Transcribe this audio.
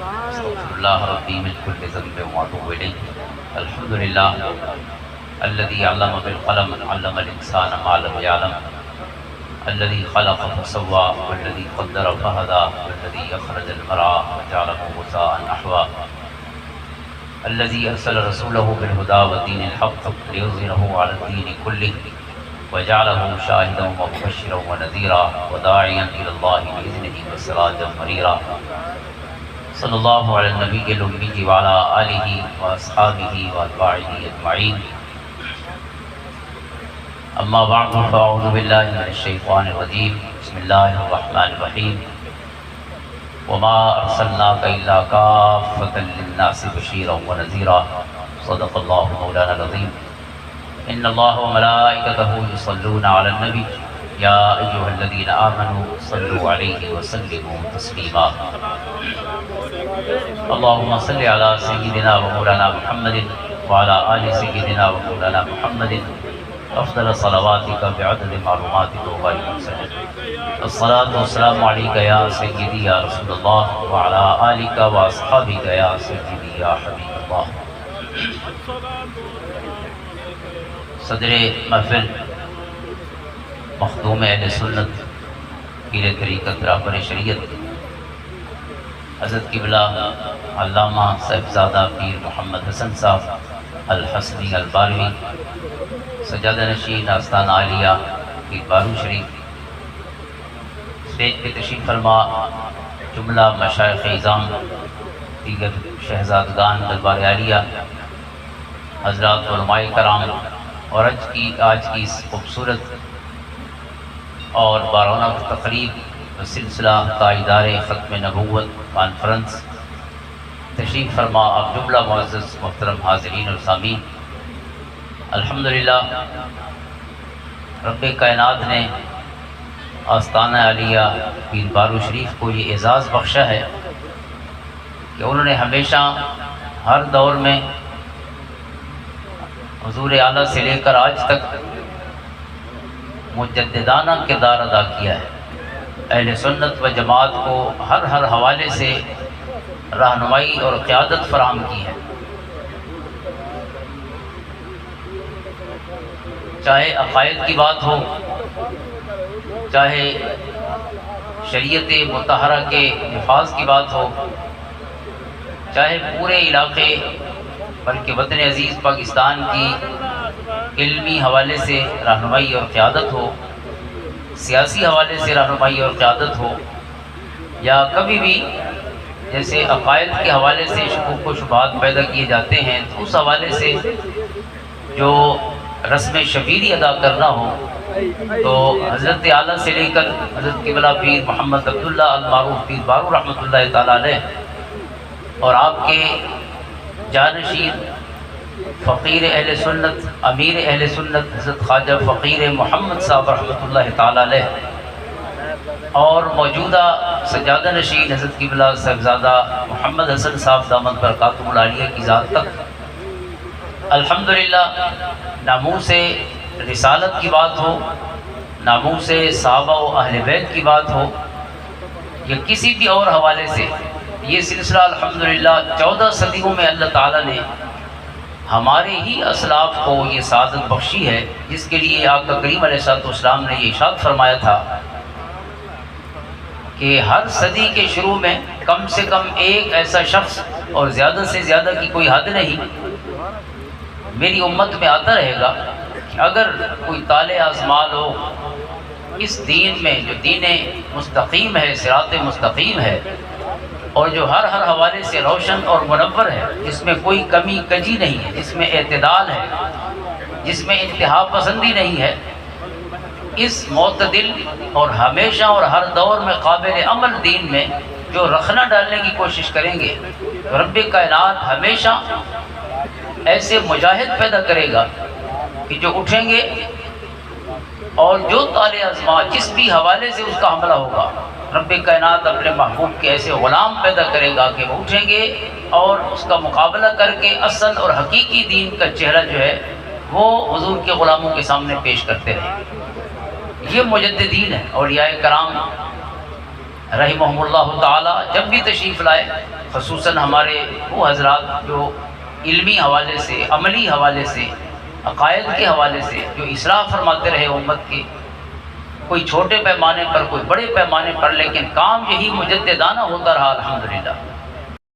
استغفر الله ربي من كل ذنب واتوب اليه. الحمد لله الذي علم بالقلم علم الانسان ما لم يعلم الذي خلق فسوى والذي قدر فهدى والذي أخرج المرعى فجعله غثاء أحوى الذي أرسل رسوله بالهدى ودين الحق ليظهره على الدين كله وجعله شاهدا ومبشرا ونذيرا وداعيا إلى الله بإذنه وسراجا منيرا. صلى الله على النبي الأمي وعلى آله وأصحابه وأتباعه أجمعين. اما بعد فاعوذ باللہ من الشیطان الرجیم. بسم اللہ الرحمن الرحیم. وما ارسلناک الا کافۃ للناس بشیرا ونذیرا. صدق اللہ مولانا العظیم. ان اللہ وملائکتہ یصلون علی النبی یا ایھا الذین آمنوا صلوا علیہ وسلموا تسلیما. اللہم صل علی سیدنا ومولانا محمد وعلی آل سیدنا ومولانا محمد افضل صلواتک بعدد معلوماتک وغیر مسلم. الصلاة والسلام علیک یا سیدی یا رسول اللہ وعلی آلک واصحابک یا سیدی یا حبیب اللہ. صدر محفل مخدوم اہل سنت پیر طریقت رہبر شریعت حضرت قبلہ علامہ صاحبزادہ پیر محمد حسن صاحب الحسنی الباروی سجادہ نشین آستانہ عالیہ پیر بارو شریف، اسٹیج پہ تشریف فرما جملہ مشائخ اعظام، دیگر شہزادگان دربار عالیہ، حضرات علماء کرام، اور آج کی اس خوبصورت اور بارونہ تقریب سلسلہ تاجدار ختم نبوت کانفرنس، تشریف فرما آپ جملہ معزز محترم حاضرین اور سامعین. الحمدللہ رب کائنات نے آستانہ عالیہ پیر بارو شریف کو یہ اعزاز بخشا ہے کہ انہوں نے ہمیشہ ہر دور میں حضور اعلیٰ سے لے کر آج تک مجددانہ کردار ادا کیا ہے. اہل سنت و جماعت کو ہر حوالے سے رہنمائی اور قیادت فراہم کی ہے. چاہے عقائد کی بات ہو، چاہے شریعت مطہرہ کے نفاذ کی بات ہو، چاہے پورے علاقے بلکہ وطن عزیز پاکستان کی علمی حوالے سے رہنمائی اور قیادت ہو، سیاسی حوالے سے رہنمائی اور قیادت ہو، یا کبھی بھی جیسے عقائد کے حوالے سے شکوک و شبہات پیدا کیے جاتے ہیں تو اس حوالے سے جو رسم شبیری ادا کرنا ہو تو حضرت اعلیٰ سے لے کر حضرت قبلہ پیر محمد عبداللہ المعروف پیر بارو رحمۃ اللہ تعالیٰ علیہ اور آپ کے جانشین فقیر اہل سنت امیر اہل سنت حضرت خواجہ فقیر محمد صاحب رحمۃ اللہ تعالیٰ علیہ اور موجودہ سجادہ نشین حضرت قبلہ صاحبزادہ محمد حسن صاحب دامت برکاتہ العالیہ کی ذات تک الحمدللہ ناموس رسالت کی بات ہو، ناموس صحابہ و اہل بیت کی بات ہو، یا کسی بھی اور حوالے سے یہ سلسلہ الحمدللہ 14 صدیوں میں اللہ تعالیٰ نے ہمارے ہی اسلاف کو یہ سعادت بخشی ہے، جس کے لیے آقا کریم علیہ السلام نے یہ ارشاد فرمایا تھا کہ ہر صدی کے شروع میں کم سے کم ایک ایسا شخص اور زیادہ سے زیادہ کی کوئی حد نہیں میری امت میں آتا رہے گا کہ اگر کوئی طالع آزمال ہو اس دین میں جو دین مستقیم ہے، صراط مستقیم ہے، اور جو ہر حوالے سے روشن اور منور ہے، جس میں کوئی کمی کجی نہیں ہے، جس میں اعتدال ہے، جس میں انتہا پسندی نہیں ہے، اس معتدل اور ہمیشہ اور ہر دور میں قابل عمل دین میں جو رخنہ ڈالنے کی کوشش کریں گے تو رب کائنات ہمیشہ ایسے مجاہد پیدا کرے گا کہ جو اٹھیں گے اور جو طالع آزما جس بھی حوالے سے اس کا حملہ ہوگا رب کائنات اپنے محبوب کے ایسے غلام پیدا کرے گا کہ وہ اٹھیں گے اور اس کا مقابلہ کر کے اصل اور حقیقی دین کا چہرہ جو ہے وہ حضور کے غلاموں کے سامنے پیش کرتے رہیں. یہ مجددین ہیں. اولیاء کرام رحمہم اللہ تعالی جب بھی تشریف لائے، خصوصاً ہمارے وہ حضرات جو علمی حوالے سے، عملی حوالے سے، عقائد کے حوالے سے جو اصلاح فرماتے رہے امت کے، کوئی چھوٹے پیمانے پر، کوئی بڑے پیمانے پر، لیکن کام یہی مجددانہ ہوتا رہا الحمدللہ۔